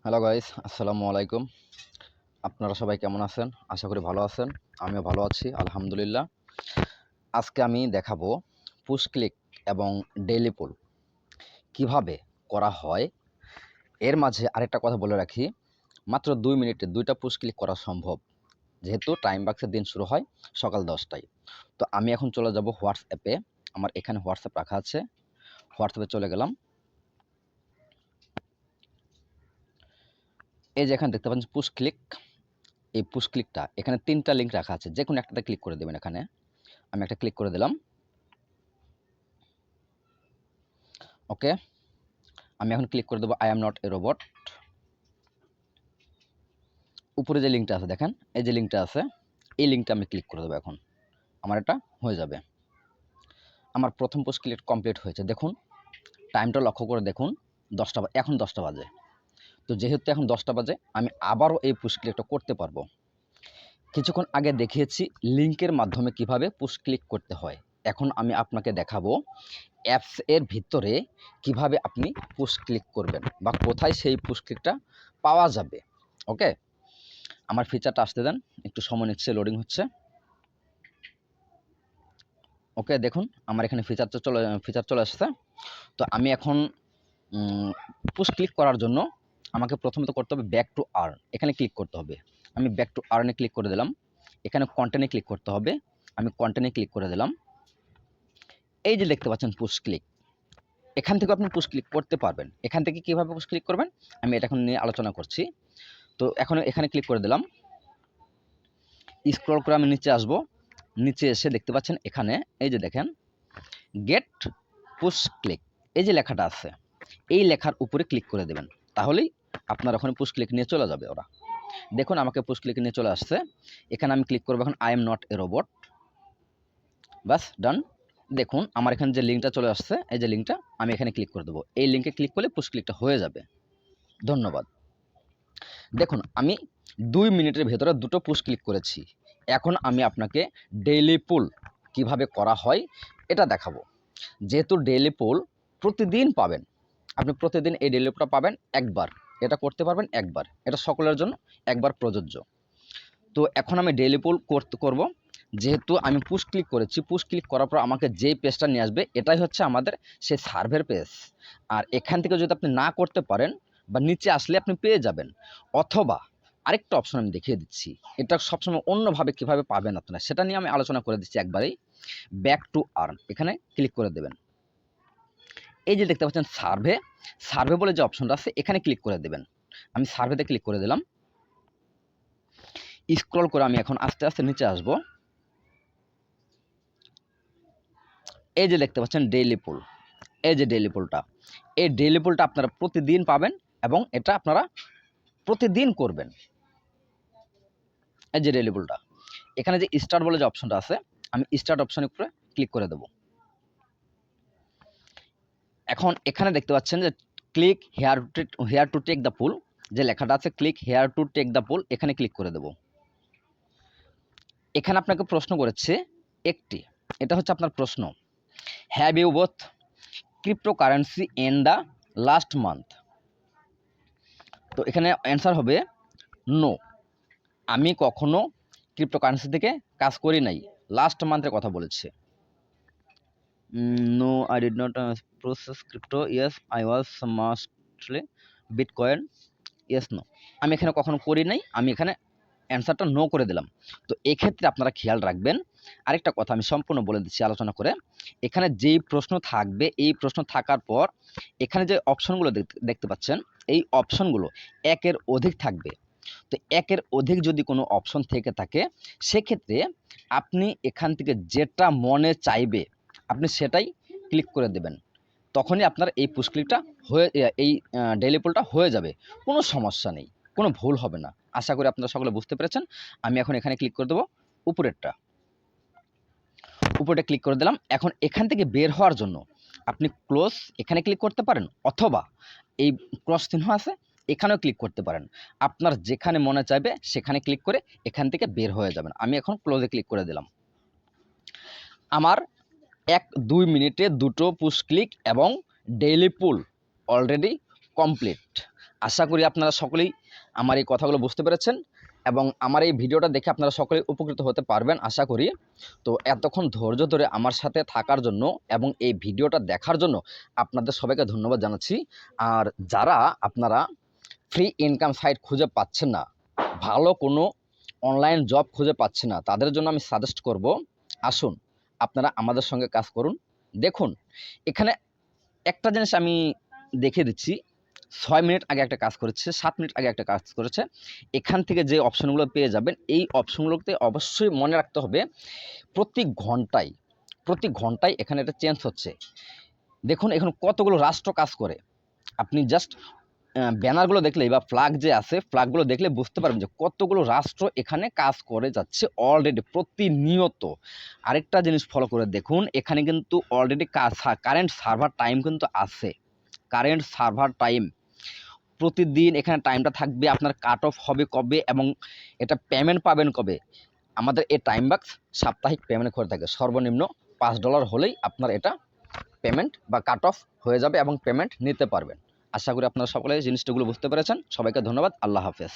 Hello guys, আসসালামু আলাইকুম। আপনারা সবাই কেমন আছেন? আশা করি ভালো আছেন। আমিও ভালো আছি আলহামদুলিল্লাহ। আজকে আমি দেখাবো পুশ ক্লিক এবং ডেইলি পুল কিভাবে করা হয়। এর মাঝে আরেকটা কথা বলে রাখি, মাত্র ২ মিনিটে ২টা পুশ ক্লিক করা সম্ভব। যেহেতু টাইম বাক্সের দিন শুরু হয় সকাল ১০টায়। তো আমি এখন চলে যাব হোয়াটসঅ্যাপে। আমার এখানে হোয়াটসঅ্যাপ রাখা আছে। হোয়াটসঅ্যাপে চলে গেলাম। এই যে এখানে দেখতে পাচ্ছেন পুশ ক্লিক। এই পুশ ক্লিকটা এখানে ৩টা লিঙ্ক রাখা আছে। যেকোনো একটাতে ক্লিক করে দেবেন এখানে। আমি একটা ক্লিক করে দিলাম। ওকে, আমি এখন ক্লিক করে দেবো I am not a robot. উপরে যে লিঙ্কটা আছে দেখেন, এই যে লিঙ্কটা আছে, এই লিঙ্কটা আমি ক্লিক করে দেবো। এখন আমার এটা হয়ে যাবে। আমার প্রথম পোস্ট ক্লিক কমপ্লিট হয়েছে। দেখুন টাইমটা লক্ষ্য করে দেখুন, এখন 10টা বাজে। তো যেহেতু এখন 10টা বাজে, আমি আবারও এই পোস্ট ক্লিকটা করতে পারবো। কিছুক্ষণ আগে দেখিয়েছি লিঙ্কের মাধ্যমে কিভাবে পোস্ট ক্লিক করতে হয়। এখন আমি আপনাকে দেখাবো অ্যাপস এর ভিতরে কিভাবে আপনি পোস্ট ক্লিক করবেন বা কোথায় সেই পোস্ট ক্লিকটা পাওয়া যাবে। ওকে, আমার ফিচারটা আসতে দেন, একটু সময় নিচ্ছে, লোডিং হচ্ছে। ওকে, দেখুন আমার এখানে ফিচার চলে আসছে। তো আমি এখন পুশ ক্লিক করার জন্য আমাকে প্রথমত করতে হবে ব্যাক টু আর্ন। এখানে ক্লিক করতে হবে। আমি ব্যাক টু আর্নে ক্লিক করে দিলাম। এখানে কন্টেন্টে ক্লিক করতে হবে। আমি কন্টেন্টে ক্লিক করে দিলাম। এই যে দেখতে পাচ্ছেন পুশ ক্লিক, এখান থেকে আপনি পুশ ক্লিক করতে পারবেন। এখান থেকে কিভাবে পুশ ক্লিক করবেন আমি এটা এখন নিয়ে আলোচনা করছি। তো এখন এখানে ক্লিক করে দিলাম। স্ক্রল করে আমি নিচে আসব। নিচে এসে দেখতে পাচ্ছেন এখানে এই যে দেখেন গেট পুশ ক্লিক, এই যে লেখাটা আছে, এই লেখার উপরে ক্লিক করে দেবেন। তাহলেই আপনার ওখানে পুশ ক্লিক নিয়ে চলে যাবে ওরা। দেখুন আমাকে পুশ ক্লিক নিয়ে চলে আসছে। এখানে আমি ক্লিক করবো এখন I am not a robot. বাস ডান। দেখুন আমার এখানে যে লিঙ্কটা চলে আসছে, এই যে লিঙ্কটা আমি এখানে ক্লিক করে দেবো। এই লিঙ্কে ক্লিক করলে পুশ ক্লিকটা হয়ে যাবে। ধন্যবাদ। দেখুন আমি ২ মিনিটের ভেতরে ২টো পুশ ক্লিক করেছি। এখন আমি আপনাকে ডেইলি পুল কিভাবে করা হয় এটা দেখাবো। যেহেতু ডেইলি পুল প্রতিদিন পাবেন, আপনি প্রতিদিন এই ডেইলি পুলটা পাবেন একবার। এটা করতে পারবেন একবার। এটা সকলের জন্য একবার প্রযোজ্য। তো এখন আমি ডেইলি পুল করব। যেহেতু আমি পুশ ক্লিক করেছি, পুশ ক্লিক করার পর আমাকে যেই পেজটা নিয়ে আসবে এটাই হচ্ছে আমাদের সেই সার্ভের পেজ। আর এখান থেকে যদি আপনি না করতে পারেন বা নিচে আসলে আপনি পেয়ে যাবেন, অথবা আরেকটা অপশন আমি দেখিয়ে দিচ্ছি। এটা সবসময় অন্যভাবে কিভাবে পাবেন আপনারা, সেটা নিয়ে আমি আলোচনা করে দিচ্ছি একবারেই। ব্যাক টু আর্ন এখানে ক্লিক করে দেবেন। এই যে দেখতে পাচ্ছেন সার্ভে বলে যে অপশনটা আছে এখানে ক্লিক করে দেবেন। আমি সার্ভেতে ক্লিক করে দিলাম। স্ক্রল করে আমি এখন আস্তে আস্তে নিচে আসব। এই যে দেখতে পাচ্ছেন ডেইলি পুল, এই যে ডেইলি পুলটা, এই ডেইলি পুলটা আপনারা প্রতিদিন পাবেন এবং এটা আপনারা প্রতিদিন করবেন। এই যে ডেইলি পুলটা, এখানে যে স্টার্ট বলে যে অপশনটা আছে, আমি স্টার্ট অপশনের উপরে ক্লিক করে দেব। এখন এখানে দেখতে পাচ্ছেন যে click here to take the poll, যে লেখাটা আছে click here to take the poll, এখানে ক্লিক করে দেব। এখানে আপনাকে প্রশ্ন করেছে একটি, এটা হচ্ছে আপনার প্রশ্ন, have you bought cryptocurrency in the last month. তো এখানে অ্যান্সার হবে নো, আমি কখনো ক্রিপ্টোকারেন্সি থেকে কাজ করি নাই। লাস্ট মান্থের কথা বলেছে। No I did not process crypto, yes I was mostly Bitcoin, yes no. আমি এখানে কখনো করি নাই, আমি এখানে অ্যান্সারটা নো করে দিলাম। তো এক্ষেত্রে আপনারা খেয়াল রাখবেন, আরেকটা কথা আমি সম্পূর্ণ বলে দিচ্ছি আলোচনা করে। এখানে যেই প্রশ্ন থাকবে, এই প্রশ্ন থাকার পর এখানে যে অপশনগুলো দেখতে পাচ্ছেন, এই অপশনগুলো একের অধিক থাকবে। তো একের অধিক যদি কোনো অপশন থেকে থাকে, সেক্ষেত্রে আপনি এখান থেকে যেটা মনে চাইবে আপনি সেটাই ক্লিক করে দেবেন। তখনই আপনার এই পুশ ক্লিকটা এই ডেইলি পুলটা হয়ে যাবে। কোনো সমস্যা নেই, কোনো ভুল হবে না। আশা করি আপনারা সকলে বুঝতে পেরেছেন। আমি এখন এখানে ক্লিক করে দেবো উপরেরটা ক্লিক করে দিলাম। এখন এখান থেকে বের হওয়ার জন্য আপনি ক্লোজ এখানে ক্লিক করতে পারেন, অথবা এই ক্রস চিহ্ন আছে এখানেও ক্লিক করতে পারেন। আপনার যেখানে মনে চাইবে সেখানে ক্লিক করে এখান থেকে বের হয়ে যাবেন। আমি এখন ক্লোজে ক্লিক করে দিলাম। আমার ১-২ মিনিটে ২টো পুশ ক্লিক এবং ডেইলি পুল অলরেডি কমপ্লিট। আশা করি আপনারা সকলেই আমার এই কথাগুলো বুঝতে পেরেছেন এবং আমার এই ভিডিওটা দেখে আপনারা সকলেই উপকৃত হতে পারবেন আশা করি। তো এতক্ষণ ধৈর্য ধরে আমার সাথে থাকার জন্য এবং এই ভিডিওটা দেখার জন্য আপনাদের সবাইকে ধন্যবাদ জানাচ্ছি। আর যারা আপনারা ফ্রি ইনকাম সাইট খুঁজে পাচ্ছেন না, ভালো কোনো অনলাইন জব খুঁজে পাচ্ছেন না, তাদের জন্য আমি সাজেস্ট করব, আসুন আপনারা আমাদের সঙ্গে কাজ করুন। দেখুন, এখানে একটা জিনিস আমি দেখিয়ে দিচ্ছি। ৬ মিনিট আগে একটা কাজ করেছে, ৭ মিনিট আগে একটা কাজ করেছে। এখান থেকে যে অপশনগুলো পেয়ে যাবেন, এই অপশনগুলোতে অবশ্যই মনে রাখতে হবে প্রতি ঘন্টায় এখানে এটা চেঞ্জ হচ্ছে। দেখুন এখানে কতগুলো রাষ্ট্র কাজ করে। আপনি জাস্ট ব্যানারগুলো দেখলেই বা ফ্ল্যাগ যে আছে, ফ্ল্যাগগুলো দেখলে বুঝতে পারবেন যে কতগুলো রাষ্ট্র এখানে কাজ করে যাচ্ছে অলরেডি প্রতিনিয়ত। আরেকটা জিনিস ফলো করে দেখুন, এখানে কিন্তু অলরেডি কারেন্ট সার্ভার টাইম কিন্তু আছে। কারেন্ট সার্ভার টাইম প্রতিদিন এখানে টাইমটা থাকবে, আপনার কাট অফ হবে কবে এবং এটা পেমেন্ট পাবেন কবে। আমাদের এই টাইম বাক্স সাপ্তাহিক পেমেন্ট করে থাকে, সর্বনিম্ন $5 হলেই আপনার এটা পেমেন্ট বা কাট অফ হয়ে যাবে এবং পেমেন্ট নিতে পারবেন। আশা করি আপনারা সকলে জিনিসটাগুলো বুঝতে পেরেছেন। সবাইকে ধন্যবাদ। আল্লাহ হাফেজ।